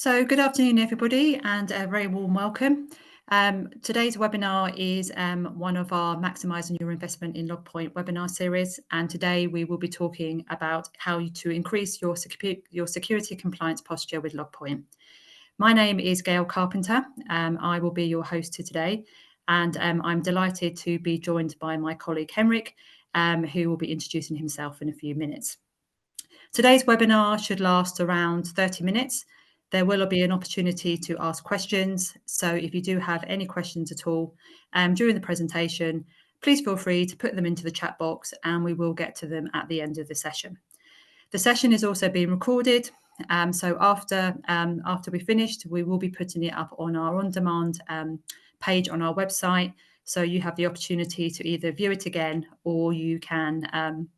So good afternoon, everybody, and a very warm welcome. Today's webinar is one of our Maximising Your Investment in Logpoint webinar series, and today we will be talking about how to increase your security compliance posture with Logpoint. My name is Gail Carpenter. I will be your host today, and I'm delighted to be joined by my colleague Henrik, who will be introducing himself in a few minutes. Today's webinar should last around 30 minutes. There will be an opportunity to ask questions. So if you do have any questions at all during the presentation, please feel free to put them into the chat box and we will get to them at the end of the session. The session is also being recorded. So after we finished, we will be putting it up on our on-demand page on our website. So you have the opportunity to either view it again or you can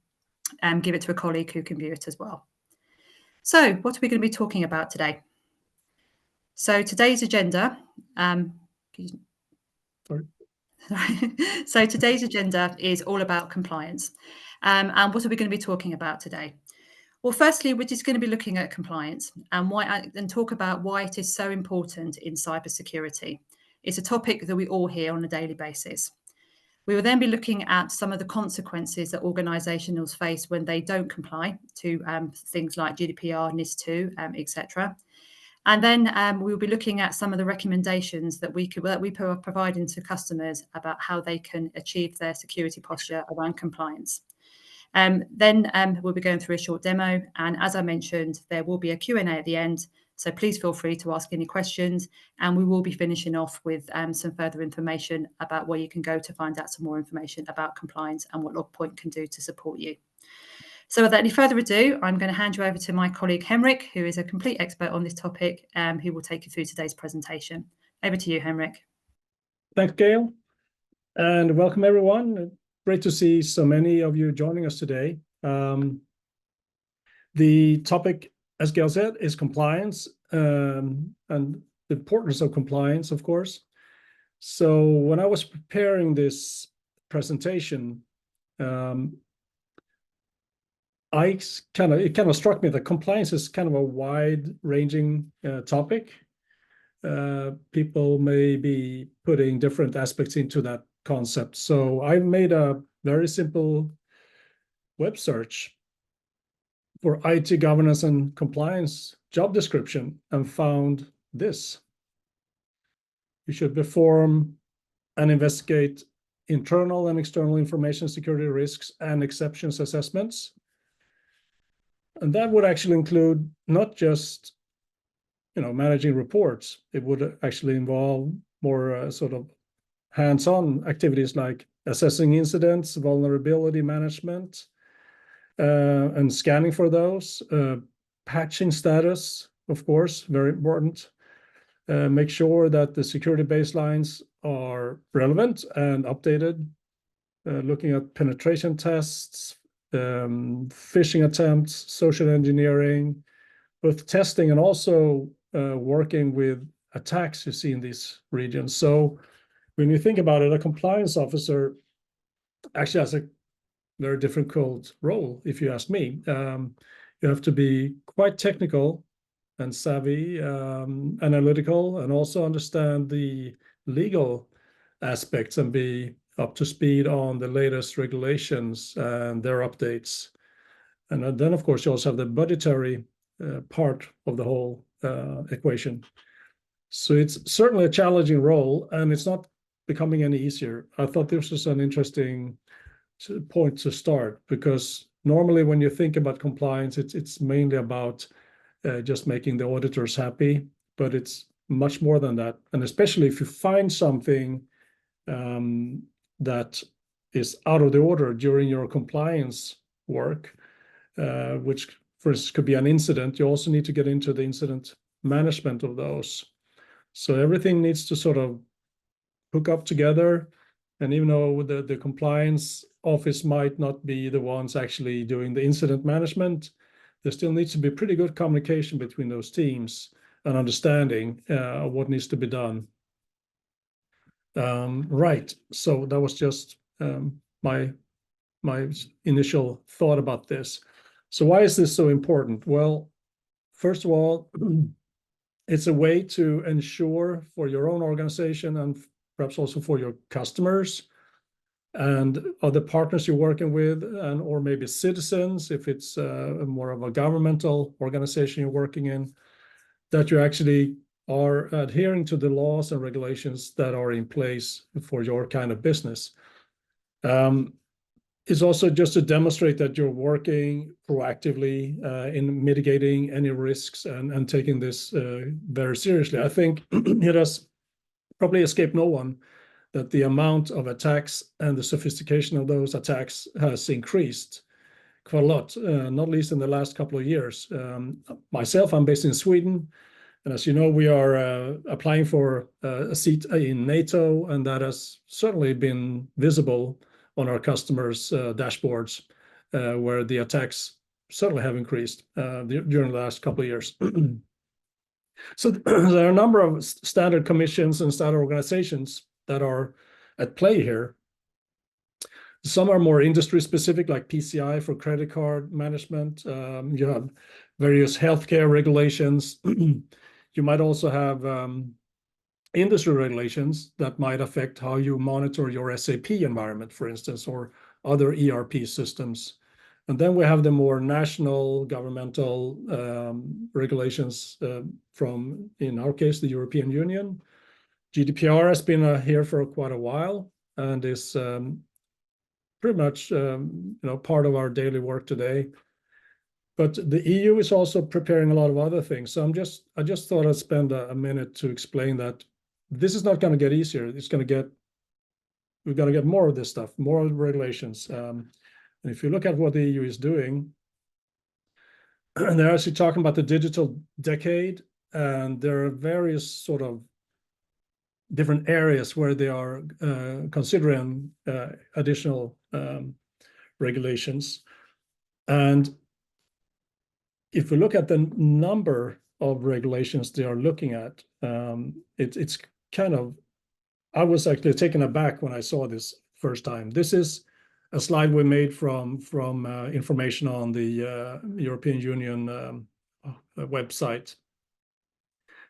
give it to a colleague who can view it as well. So what are we going to be talking about today? So today's agenda, so today's agenda is all about compliance. And what are we going to be talking about today? Well, firstly, we're just going to be looking at compliance and talk about why it is so important in cybersecurity. It's a topic that we all hear on a daily basis. We will then be looking at some of the consequences that organisations face when they don't comply to things like GDPR, NIS2, etc. And then we'll be looking at some of the recommendations that we are providing to customers about how they can achieve their security posture around compliance. Then we'll be going through a short demo. And as I mentioned, there will be a Q&A at the end. So please feel free to ask any questions. And we will be finishing off with some further information about where you can go to find out some more information about compliance and what Logpoint can do to support you. So without any further ado, I'm going to hand you over to my colleague Henrik, who is a complete expert on this topic, who will take you through today's presentation. Over to you, Henrik. Thanks, Gail. And welcome, everyone. Great to see so many of you joining us today. The topic, as Gail said, is compliance and the importance of compliance, of course. So when I was preparing this presentation, it kind of struck me that compliance is kind of a wide-ranging topic. People may be putting different aspects into that concept. So I made a very simple web search for IT governance and compliance job description and found this. You should perform and investigate internal and external information security risks and exceptions assessments. And that would actually include not just, managing reports. It would actually involve more sort of hands-on activities like assessing incidents, vulnerability management, and scanning for those, patching status, of course, very important. Make sure that the security baselines are relevant and updated, looking at penetration tests, phishing attempts, social engineering, both testing and also working with attacks you see in these regions. So when you think about it, a compliance officer actually has a very difficult role, if you ask me. You have to be quite technical and savvy, analytical, and also understand the legal aspects and be up to speed on the latest regulations and their updates. And then, of course, you also have the budgetary part of the whole equation. So it's certainly a challenging role, and it's not becoming any easier. I thought this was an interesting point to start, because normally when you think about compliance, it's mainly about just making the auditors happy, but it's much more than that. And especially if you find something that is out of the order during your compliance work, which for instance could be an incident, you also need to get into the incident management of those. So everything needs to sort of hook up together. And even though the compliance office might not be the ones actually doing the incident management, there still needs to be pretty good communication between those teams and understanding what needs to be done. Right, so that was just my initial thought about this. So why is this so important? Well, first of all, It's a way to ensure for your own organization and perhaps also for your customers and other partners you're working with, and or maybe citizens, if it's more of a governmental organization you're working in, that you actually are adhering to the laws and regulations that are in place for your kind of business. It's also just to demonstrate that you're working proactively in mitigating any risks and taking this very seriously. I think it has probably escaped no one that the amount of attacks and the sophistication of those attacks has increased quite a lot, not least in the last couple of years. Myself, I'm based in Sweden, and as you know, we are applying for a seat in NATO, and that has certainly been visible on our customers' dashboards, where the attacks certainly have increased during the last couple of years. So there are a number of standard commissions and standard organizations that are at play here. Some are more industry specific, like PCI for credit card management. You have various healthcare regulations. You might also have industry regulations that might affect how you monitor your SAP environment, for instance, or other ERP systems. And then we have the more national governmental regulations from, in our case, the European Union. GDPR has been here for quite a while and is pretty much part of our daily work today. But the EU is also preparing a lot of other things. So I just thought I'd spend a minute to explain that this is not going to get easier. We've got to get more of this stuff, more regulations. And if you look at what the EU is doing, they're actually talking about the digital decade, and there are various sort of different areas where they are considering additional regulations. And if we look at the number of regulations they are looking at, it's kind of, I was actually taken aback when I saw this first time. This is a slide we made from information on the European Union website.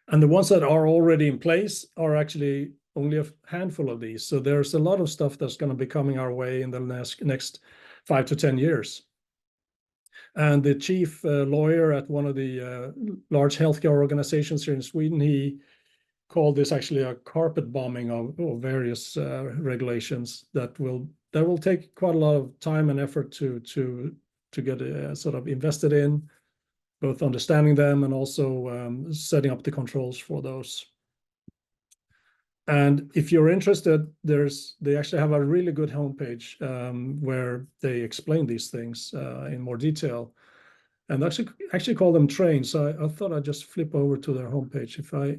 And the ones that are already in place are actually only a handful of these. So there's a lot of stuff that's going to be coming our way in the next 5 to 10 years. And the chief lawyer at one of the large healthcare organizations here in Sweden, he called this actually a carpet bombing of various regulations that will take quite a lot of time and effort to get sort of invested in, both understanding them and also setting up the controls for those. And if you're interested, they actually have a really good homepage where they explain these things in more detail, and actually call them trains. So I thought I'd just flip over to their homepage. If I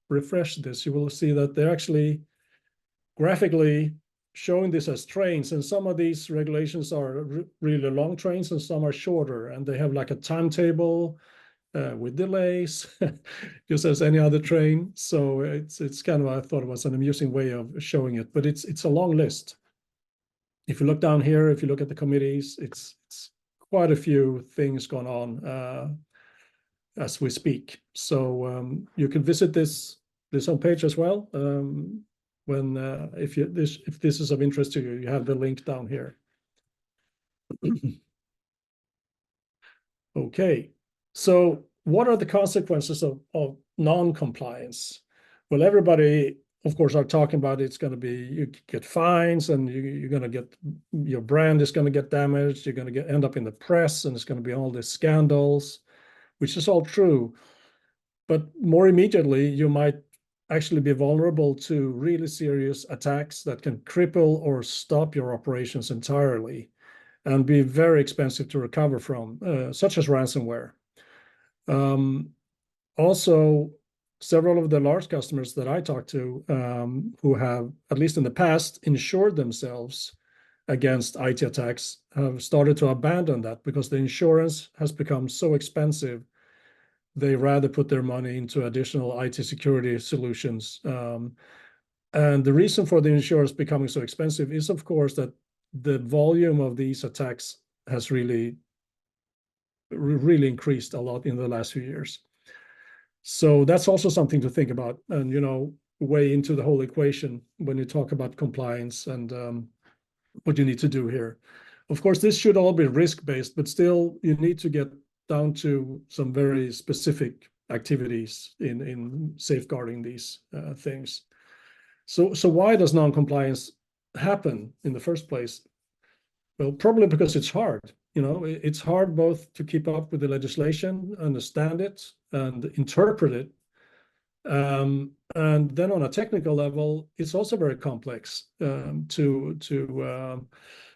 refresh this, you will see that they're actually graphically showing this as trains, and some of these regulations are really long trains and some are shorter, and they have like a timetable with delays, just as any other train. So it's kind of, I thought it was an amusing way of showing it, but it's a long list. If you look down here, if you look at the committees, it's quite a few things going on as we speak. So you can visit this homepage as well. If this is of interest to you, you have the link down here. Okay, so what are the consequences of non-compliance? Well, everybody, of course, are talking about it's going to be, you get fines, and you're going to get, your brand is going to get damaged, you're going to end up in the press, and it's going to be all these scandals, which is all true. But more immediately, you might actually be vulnerable to really serious attacks that can cripple or stop your operations entirely and be very expensive to recover from, such as ransomware. Also, several of the large customers that I talked to who have, at least in the past, insured themselves against IT attacks have started to abandon that because the insurance has become so expensive. They rather put their money into additional IT security solutions. And the reason for the insurance becoming so expensive is, of course, that the volume of these attacks has really increased a lot in the last few years. So that's also something to think about, and weigh into the whole equation when you talk about compliance and what you need to do here. Of course, this should all be risk-based, but still you need to get down to some very specific activities in safeguarding these things. So why does non-compliance happen in the first place? Well, probably because it's hard. It's hard both to keep up with the legislation, understand it, and interpret it. And then on a technical level, it's also very complex to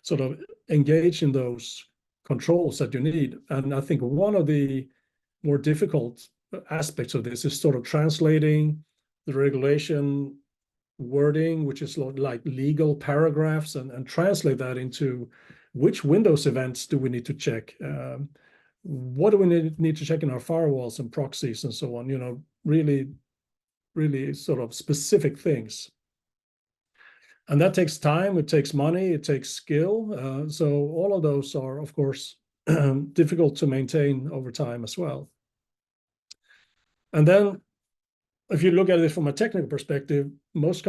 sort of engage in those controls that you need. And I think one of the more difficult aspects of this is sort of translating the regulation wording, which is like legal paragraphs, and translate that into which Windows events do we need to check? What do we need to check in our firewalls and proxies and so on? Really sort of specific things. And that takes time, it takes money, it takes skill. So all of those are, of course, difficult to maintain over time as well. And then if you look at it from a technical perspective, most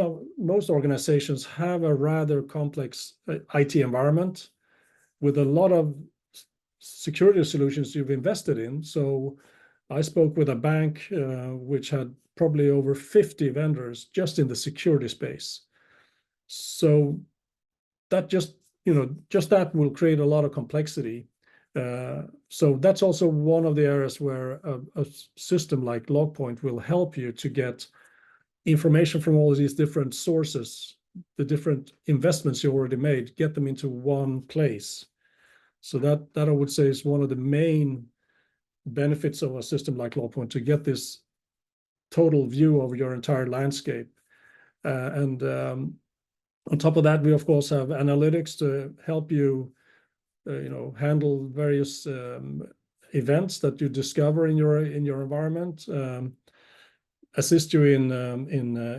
organizations have a rather complex IT environment with a lot of security solutions you've invested in. So I spoke with a bank which had probably over 50 vendors just in the security space. So that just that will create a lot of complexity. So that's also one of the areas where a system like Logpoint will help you to get information from all of these different sources, the different investments you already made, get them into one place. So that I would say is one of the main benefits of a system like Logpoint, to get this total view of your entire landscape. And on top of that, we of course have analytics to help you handle various events that you discover in your environment, assist you in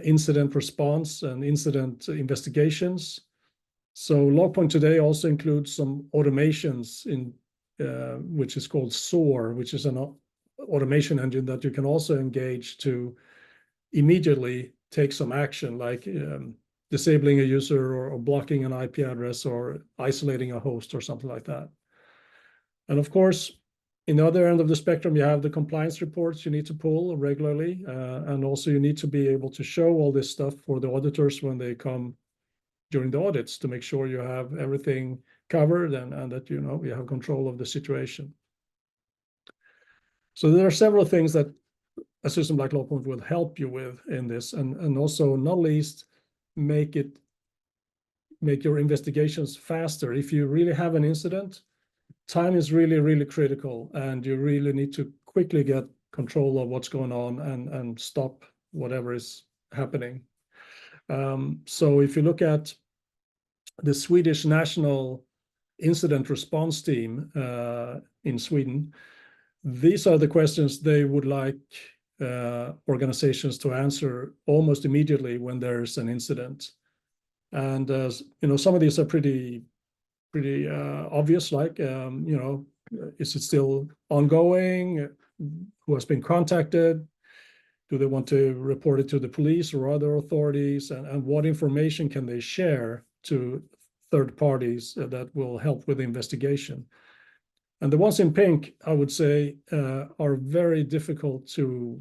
incident response and incident investigations. So Logpoint today also includes some automations in which is called SOAR, which is an automation engine that you can also engage to immediately take some action, like disabling a user or blocking an IP address or isolating a host or something like that. And of course, in the other end of the spectrum, you have the compliance reports you need to pull regularly. And also you need to be able to show all this stuff for the auditors when they come during the audits, to make sure you have everything covered and that you have control of the situation. So there are several things that a system like Logpoint will help you with in this, and also not least make your investigations faster. If you really have an incident, time is really critical, and you really need to quickly get control of what's going on and stop whatever is happening. So if you look at the Swedish National Incident Response Team in Sweden, these are the questions they would like organizations to answer almost immediately when there's an incident. And some of these are pretty obvious, like is it still ongoing? Who has been contacted? Do they want to report it to the police or other authorities? And what information can they share to third parties that will help with the investigation? And the ones in pink, I would say, are very difficult to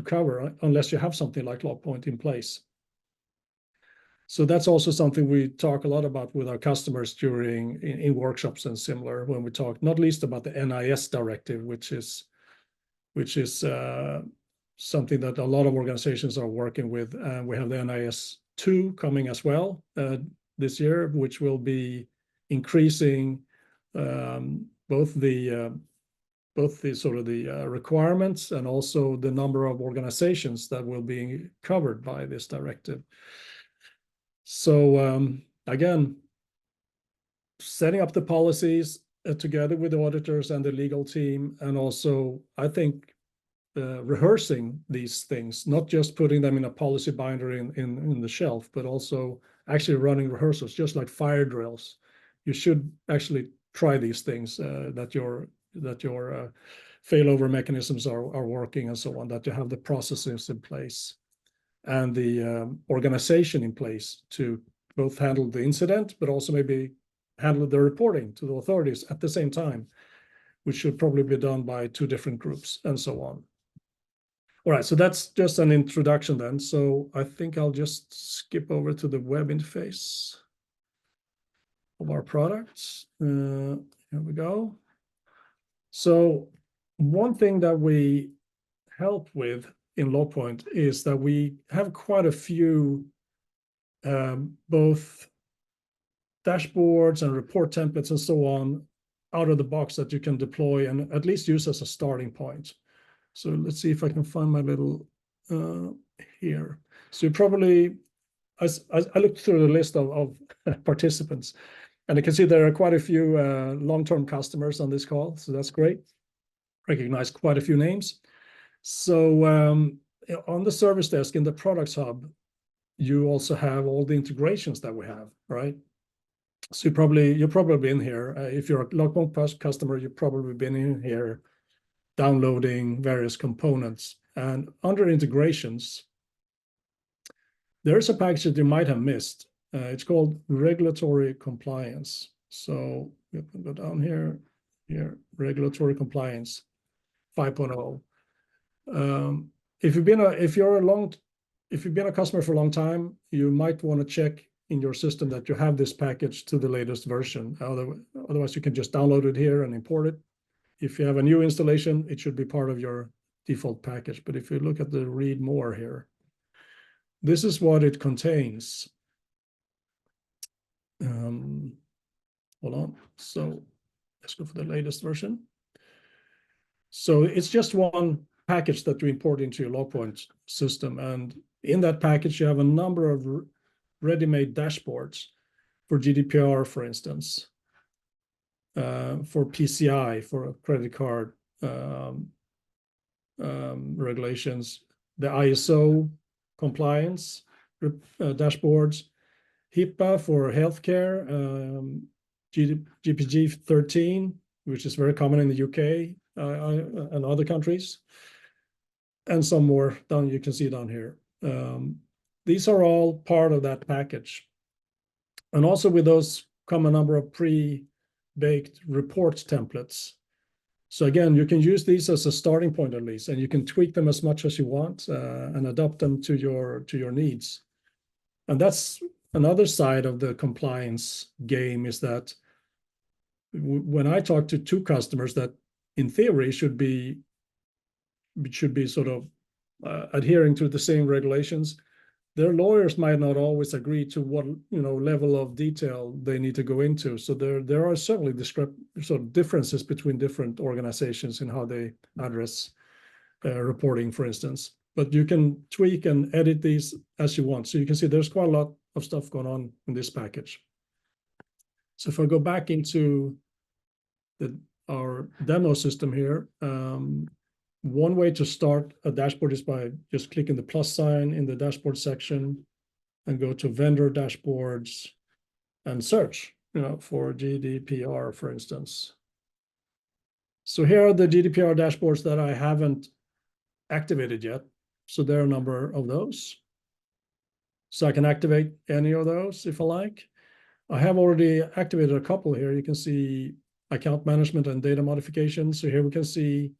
cover unless you have something like Logpoint in place. So that's also something we talk a lot about with our customers during in workshops and similar, when we talk not least about the NIS directive, which is something that a lot of organizations are working with. And we have the NIS 2 coming as well this year, which will be increasing both the sort of the requirements and also the number of organizations that will be covered by this directive. So again, setting up the policies together with the auditors and the legal team, and also I think rehearsing these things, not just putting them in a policy binder in the shelf, but also actually running rehearsals, just like fire drills. You should actually try these things that you're your failover mechanisms are working and so on, that you have the processes in place and the organization in place to both handle the incident, but also maybe handle the reporting to the authorities at the same time, which should probably be done by 2 different groups and so on. All right, so that's just an introduction then. So I think I'll just skip over to the web interface of our products. Here we go. So one thing that we help with in Logpoint is that we have quite a few both dashboards and report templates and so on out of the box that you can deploy and at least use as a starting point. So let's see if I can find my little here. So you probably, I looked through the list of participants, and you can see there are quite a few long-term customers on this call, so that's great. Recognize quite a few names. So on the service desk in the products hub, you also have all the integrations that we have, right? So you've probably been here. If you're a Logpoint customer, you've probably been in here downloading various components. And under integrations, there is a package that you might have missed. It's called regulatory compliance. So we can go down here, regulatory compliance 5.0. If you've been a customer for a long time, you might want to check in your system that you have this package to the latest version. Otherwise, you can just download it here and import it. If you have a new installation, it should be part of your default package. But if you look at the read more here, this is what it contains. Hold on. So let's go for the latest version. So it's just one package that you import into your Logpoint system. And in that package, you have a number of ready-made dashboards for GDPR, for instance, for PCI, for credit card regulations, the ISO compliance dashboards, HIPAA for healthcare, GPG 13, which is very common in the UK and other countries, and some more down you can see down here. These are all part of that package. And also with those come a number of pre-baked report templates. So again, you can use these as a starting point at least, and you can tweak them as much as you want and adapt them to your needs. And that's another side of the compliance game, is that when I talk to 2 customers that in theory should be sort of adhering to the same regulations, their lawyers might not always agree to what level of detail they need to go into. So there are certainly sort of differences between different organizations in how they address reporting, for instance. But you can tweak and edit these as you want. So you can see there's quite a lot of stuff going on in this package. So if I go back into our demo system here, one way to start a dashboard is by just clicking the plus sign in the dashboard section and go to vendor dashboards and search, for GDPR, for instance. So here are the GDPR dashboards that I haven't activated yet. So there are a number of those. So I can activate any of those if I like. I have already activated a couple here. You can see account management and data modification. So here we can see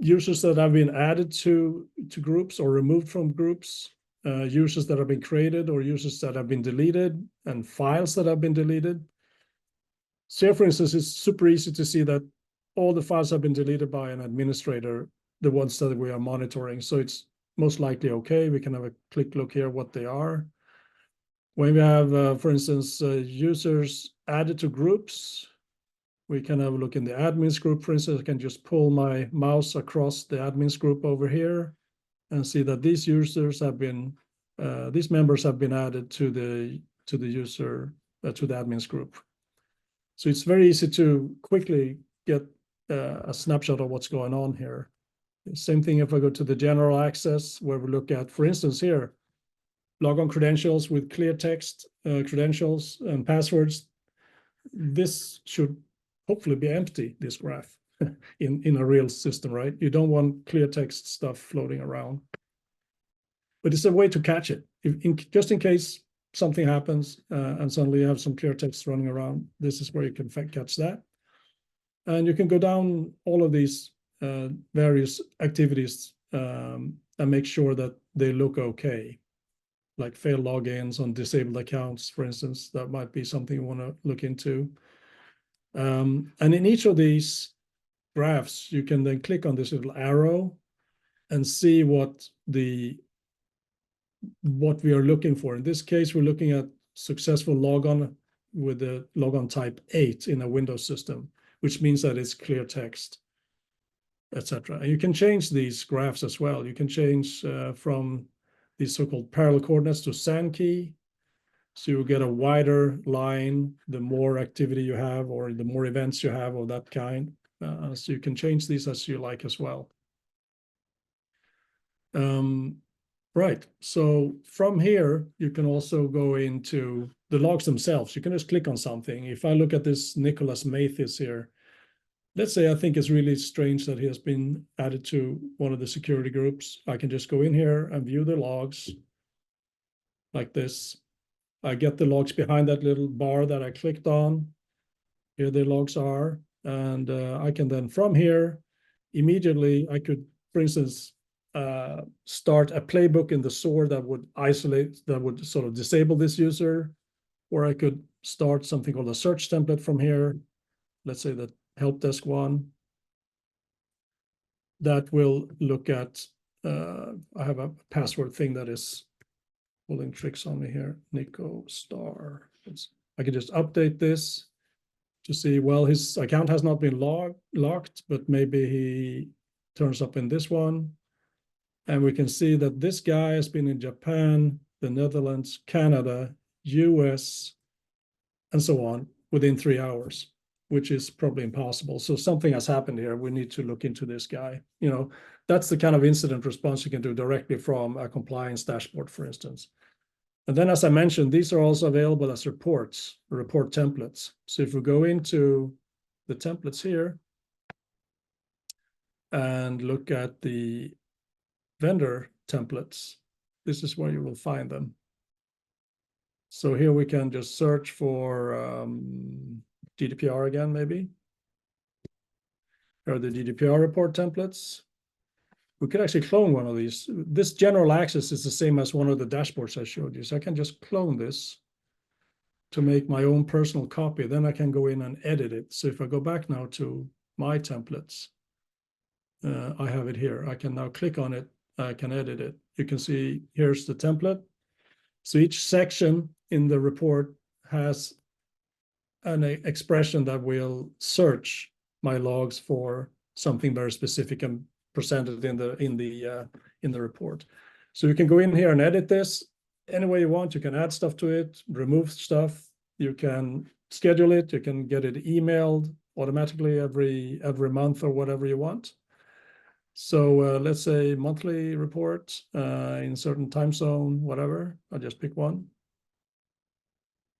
users that have been added to groups or removed from groups, users that have been created or users that have been deleted, and files that have been deleted. So here, for instance, it's super easy to see that all the files have been deleted by an administrator, the ones that we are monitoring. So it's most likely okay. We can have a quick look here what they are. When we have, for instance, users added to groups, we can have a look in the admins group. For instance, I can just pull my mouse across the admins group over here and see that these users have been, these members have been added to the user, to the admins group. So it's very easy to quickly get a snapshot of what's going on here. Same thing if I go to the general access, where we look at, for instance, here, logon credentials with clear text credentials and passwords. This should hopefully be empty, this graph. in a real system, right? You don't want clear text stuff floating around. But it's a way to catch it. Just in case something happens and suddenly you have some clear text running around, this is where you can catch that. And you can go down all of these various activities and make sure that they look okay. Like failed logins on disabled accounts, for instance, that might be something you want to look into. And in each of these graphs, you can then click on this little arrow and see what we are looking for. In this case, we're looking at successful logon with the logon type 8 in a Windows system, which means that it's clear text, etc. And you can change these graphs as well. You can change from these so-called parallel coordinates to Sankey. So you get a wider line the more activity you have or the more events you have of that kind. So you can change these as you like as well. Right, so from here, you can also go into the logs themselves. You can just click on something. If I look at this Nicholas Mathis here, let's say I think it's really strange that he has been added to one of the security groups. I can just go in here and view the logs like this. I get the logs behind that little bar that I clicked on. Here the logs are. And I can then from here, immediately I could, for instance, start a playbook in the SOAR that would isolate, that would sort of disable this user. Or I could start something called a search template from here. Let's say the help desk one. That will look at, I have a password thing that is pulling tricks on me here. Nico Star. I can just update this to see, well, his account has not been locked, but maybe he turns up in this one. And we can see that this guy has been in Japan, the Netherlands, Canada, US, and so on within 3 hours, which is probably impossible. So something has happened here. We need to look into this guy. You know, that's the kind of incident response you can do directly from a compliance dashboard, for instance. And then, as I mentioned, these are also available as reports, report templates. So if we go into the templates here and look at the vendor templates, this is where you will find them. So here we can just search for GDPR again, maybe. Here are the GDPR report templates. We could actually clone one of these. This general access is the same as one of the dashboards I showed you. So I can just clone this to make my own personal copy. Then I can go in and edit it. So if I go back now to my templates, I have it here. I can now click on it. I can edit it. You can see here's the template. So each section in the report has an expression that will search my logs for something very specific and presented in the report. So you can go in here and edit this any way you want. You can add stuff to it, remove stuff. You can schedule it. You can get it emailed automatically every month or whatever you want. So let's say monthly report in certain time zone, whatever. I'll just pick one.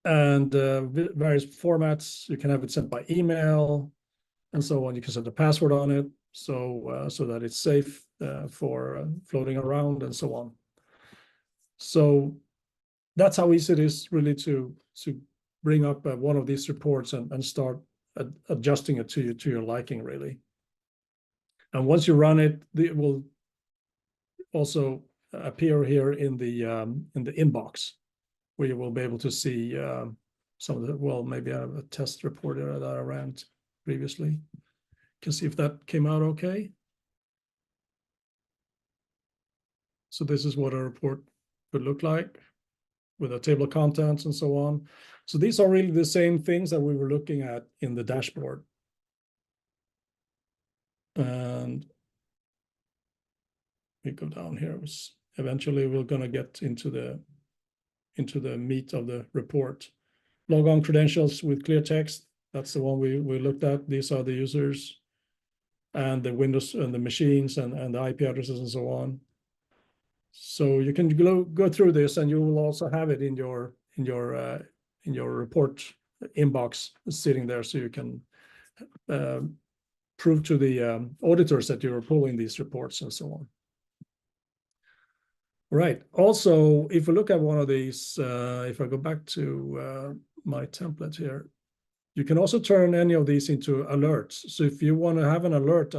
And various formats. You can have it sent by email and so on. You can set a password on it so that it's safe for floating around and so on. So that's how easy it is really to bring up one of these reports and start adjusting it to your liking, really. And once you run it, it will also appear here in the inbox, where you will be able to see some of the, well, maybe I have a test report that I ran previously. You can see if that came out okay. So this is what a report could look like with a table of contents and so on. So these are really the same things that we were looking at in the dashboard. And we go down here. Eventually, we're going to get into the meat of the report. Log on credentials with clear text. That's the one we looked at. These are the users and the Windows and the machines and the IP addresses and so on. So you can go through this, and you will also have it in your report inbox sitting there, so you can prove to the auditors that you're pulling these reports and so on. Right. Also, if we look at one of these, if I go back to my template here, you can also turn any of these into alerts. So if you want to have an alert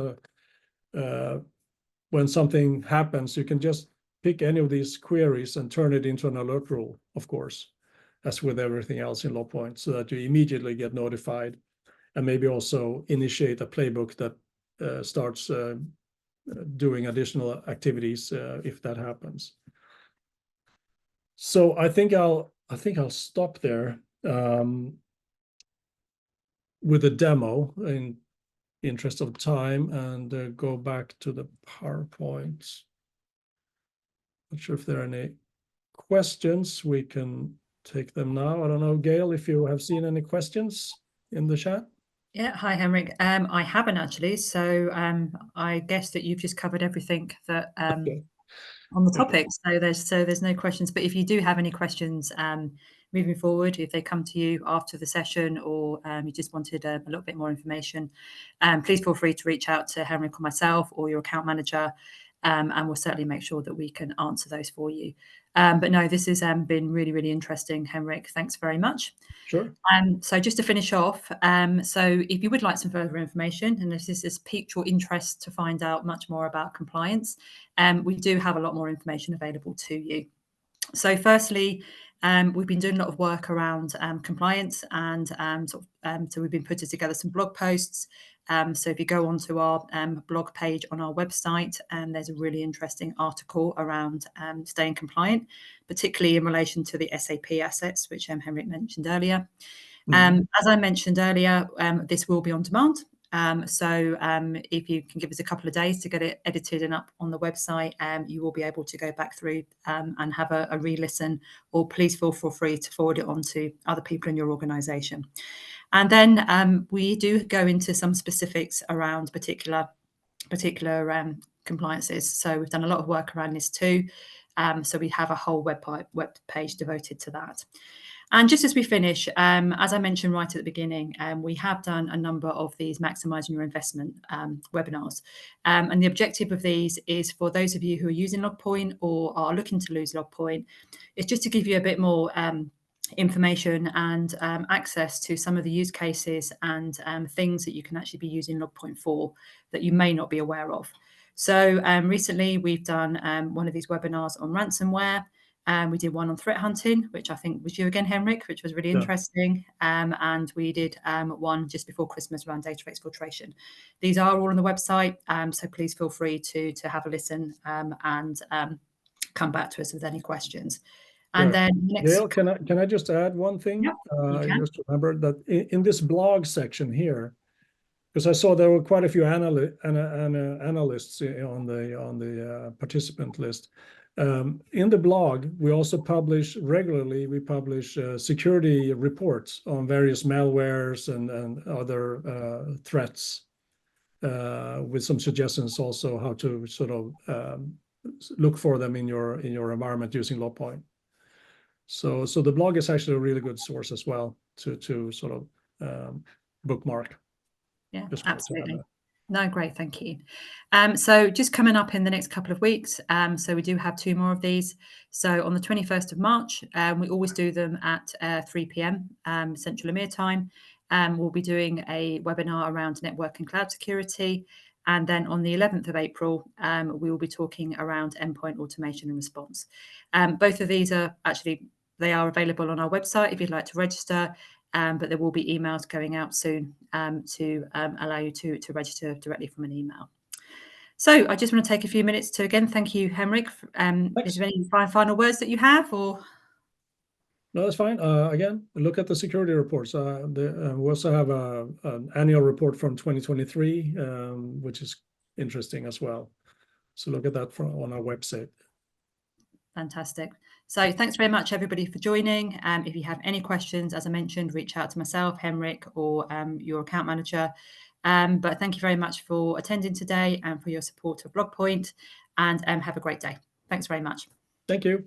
when something happens, you can just pick any of these queries and turn it into an alert rule, of course, as with everything else in Logpoint, so that you immediately get notified, and maybe also initiate a playbook that starts doing additional activities if that happens. So I think I'll stop there with the demo in interest of time, and go back to the PowerPoint. Not sure if there are any questions. We can take them now. I don't know, Gail, if you have seen any questions in the chat. Yeah, hi Henrik. I haven't actually, so I guess that you've just covered everything that Okay. on the topic. So there's no questions. But if you do have any questions moving forward, if they come to you after the session, or you just wanted a little bit more information, please feel free to reach out to Henrik or myself or your account manager, and we'll certainly make sure that we can answer those for you. But no, this has been really, really interesting, Henrik. Thanks very much. Sure. So just to finish off, so if you would like some further information, and if this has piqued your interest to find out much more about compliance, we do have a lot more information available to you. So firstly, we've been doing a lot of work around compliance, and so we've been putting together some blog posts. So if you go onto our blog page on our website, there's a really interesting article around staying compliant, particularly in relation to the SAP assets, which Henrik mentioned earlier. As I mentioned earlier, this will be on demand. So if you can give us a couple of days to get it edited and up on the website, you will be able to go back through and have a re-listen, or please feel free to forward it on to other people in your organisation. And then we do go into some specifics around particular compliances. So we've done a lot of work around this too. So we have a whole web page devoted to that. And just as we finish, as I mentioned right at the beginning, we have done a number of these maximising your investment webinars. And the objective of these is for those of you who are using Logpoint or are looking to lose Logpoint, it's just to give you a bit more information and access to some of the use cases and things that you can actually be using Logpoint for that you may not be aware of. So recently we've done one of these webinars on ransomware. We did one on threat hunting, which I think was you again, Henrik, which was really interesting. And we did one just before Christmas around data exfiltration. These are all on the website, so please feel free to have a listen and come back to us with any questions. And then next, Gail, can I just add one thing? Yep, you can. Just remember that in this blog section here, because I saw there were quite a few analysts on the participant list. In the blog, we also publish regularly. We publish security reports on various malwares and other threats, with some suggestions also how to sort of look for them in your environment using Logpoint. So the blog is actually a really good source as well to sort of bookmark. Yeah, absolutely. No, great, thank you. So just coming up in the next couple of weeks, so we do have 2 more of these. So on the 21st of March, we always do them at 3 p.m. Central EMEA time. We'll be doing a webinar around network and cloud security. And then on the 11th of April, we will be talking around endpoint automation and response. Both of these are actually, they are available on our website if you'd like to register. But there will be emails going out soon to allow you to register directly from an email. So I just want to take a few minutes to again thank you, Henrik. Is there any final words that you have, or? No, that's fine. Again, look at the security reports. We also have an annual report from 2023, which is interesting as well. So look at that on our website. Fantastic. So thanks very much, everybody, for joining. If you have any questions, as I mentioned, reach out to myself, Henrik, or your account manager. But thank you very much for attending today and for your support of Logpoint, and have a great day. Thanks very much. Thank you.